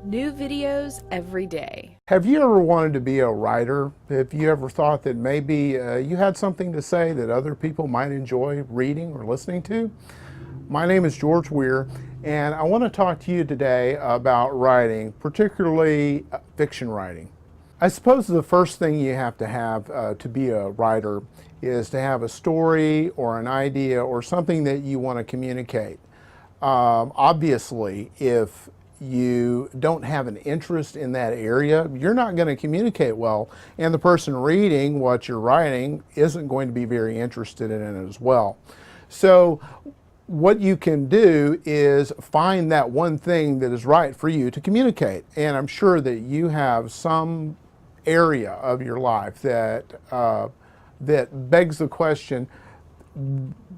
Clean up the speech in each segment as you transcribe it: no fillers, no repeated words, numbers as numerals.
New videos every day. Have you ever wanted to be a writer? Have you ever thought that maybe you had something to say that other people might enjoy reading or listening to? My name is George Weir, and I want to talk to you today about writing, particularly fiction writing. I suppose the first thing you have to be a writer is to have a story or an idea or something that you want to communicate. Obviously, if you don't have an interest in that area, you're not going to communicate well, and the person reading what you're writing isn't going to be very interested in it as well. So what you can do is find that one thing that is right for you to communicate, and I'm sure that you have some area of your life that begs the question,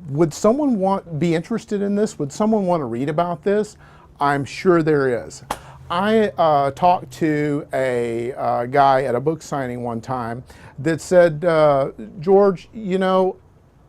would someone be interested in this? Would someone want to read about this? I'm sure there is. I talked to a guy at a book signing one time that said, George, you know,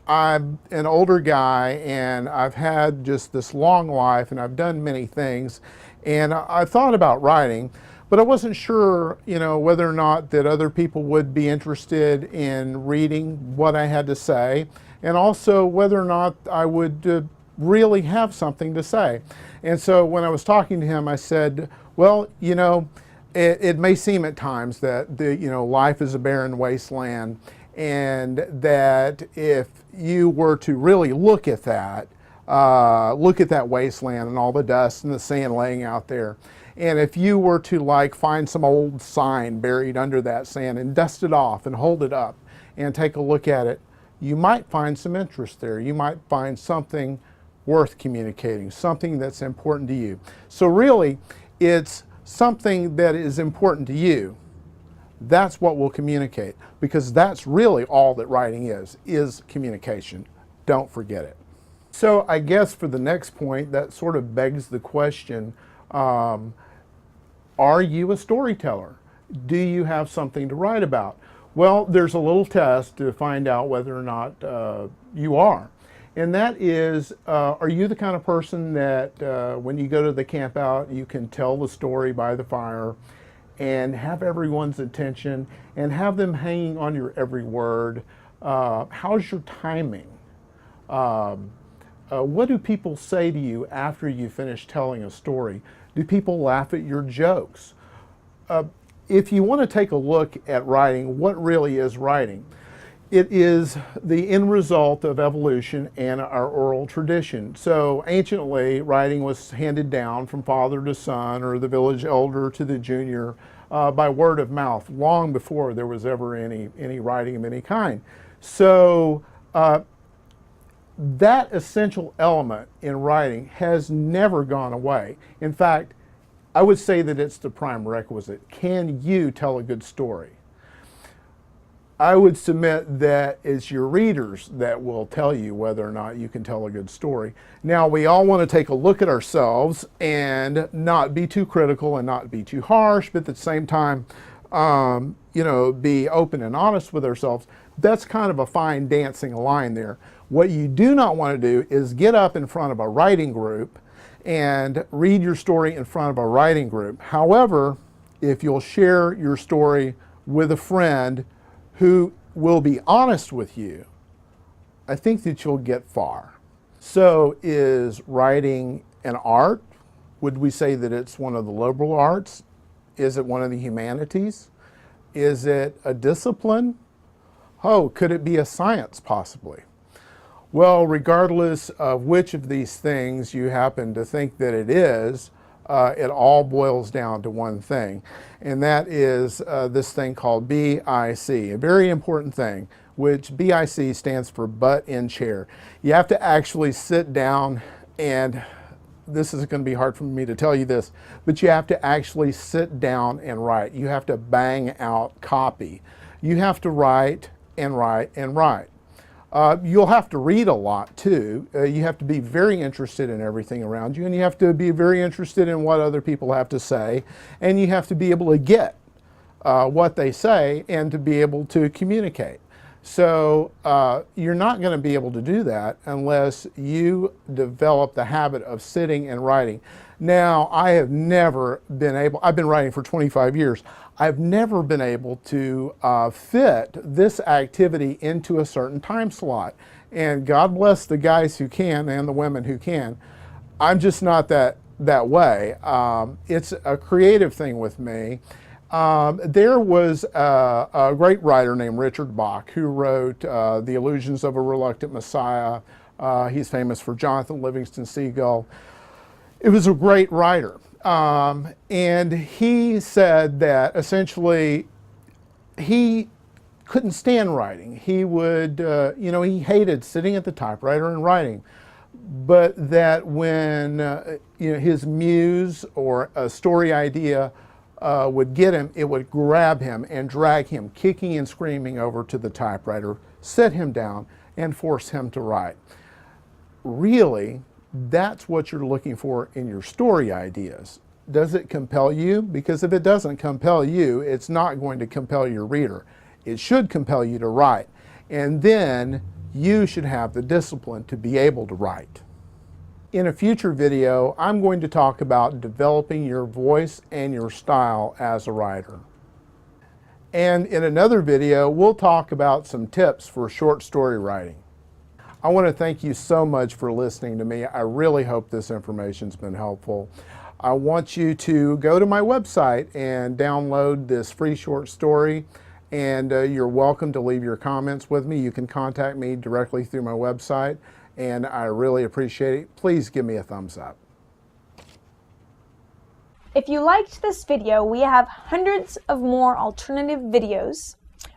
I'm an older guy and I've had just this long life and I've done many things, and I thought about writing, but I wasn't sure, you know, whether or not that other people would be interested in reading what I had to say, and also whether or not I would really have something to say. And so when I was talking to him, I said, well, you know, it may seem at times that life is a barren wasteland, and that if you were to really look at that wasteland and all the dust and the sand laying out there, and if you were to find some old sign buried under that sand and dust it off and hold it up and take a look at it, you might find some interest there. You might find something worth communicating, something that's important to you. So really, it's something that is important to you. That's what we'll communicate, because that's really all that writing is communication. Don't forget it. So I guess for the next point, that sort of begs the question, are you a storyteller? Do you have something to write about? Well, there's a little test to find out whether or not you are. And that is, are you the kind of person that when you go to the camp out, you can tell the story by the fire and have everyone's attention and have them hanging on your every word? How's your timing? What do people say to you after you finish telling a story? Do people laugh at your jokes? If you want to take a look at writing, what really is writing? It is the end result of evolution and our oral tradition. So anciently, writing was handed down from father to son, or the village elder to the junior, by word of mouth, long before there was ever any writing of any kind. So that essential element in writing has never gone away. In fact, I would say that it's the prime requisite. Can you tell a good story? I would submit that it's your readers that will tell you whether or not you can tell a good story. Now, we all want to take a look at ourselves and not be too critical and not be too harsh, but at the same time, be open and honest with ourselves. That's kind of a fine dancing line there. What you do not want to do is get up in front of a writing group and read your story in front of a writing group. However, if you'll share your story with a friend who will be honest with you, I think that you'll get far. So is writing an art? Would we say that it's one of the liberal arts? Is it one of the humanities? Is it a discipline? Oh, could it be a science possibly? Well, regardless of which of these things you happen to think that it is, it all boils down to one thing, and that is this thing called BIC, a very important thing, which BIC stands for butt in chair. You have to actually sit down, and this is going to be hard for me to tell you this, but you have to actually sit down and write. You have to bang out copy. You have to write and write and write. You'll have to read a lot too. You have to be very interested in everything around you, and you have to be very interested in what other people have to say, and you have to be able to get what they say and to be able to communicate. So you're not going to be able to do that unless you develop the habit of sitting and writing. Now, I have never been able, I've been writing for 25 years, I've never been able to fit this activity into a certain time slot. And God bless the guys who can and the women who can. I'm just not that way. It's a creative thing with me. There was a great writer named Richard Bach who wrote The Illusions of a Reluctant Messiah. He's famous for Jonathan Livingston Seagull. It was a great writer. And he said that essentially he couldn't stand writing. He would, he hated sitting at the typewriter and writing. But that when his muse or a story idea would get him, it would grab him and drag him kicking and screaming over to the typewriter, sit him down, and force him to write. Really, that's what you're looking for in your story ideas. Does it compel you? Because if it doesn't compel you, it's not going to compel your reader. It should compel you to write. And then you should have the discipline to be able to write. In a future video, I'm going to talk about developing your voice and your style as a writer. And in another video, we'll talk about some tips for short story writing. I want to thank you so much for listening to me. I really hope this information's been helpful. I want you to go to my website and download this free short story, and you're welcome to leave your comments with me. You can contact me directly through my website, and I really appreciate it. Please give me a thumbs up. If you liked this video, we have hundreds of more alternative videos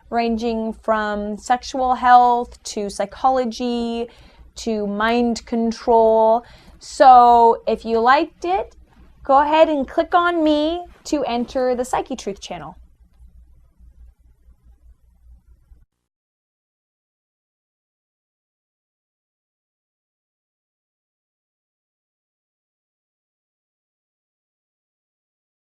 ranging from sexual health to psychology to mind control. So if you liked it, go ahead and click on me to enter the Psyche Truth channel.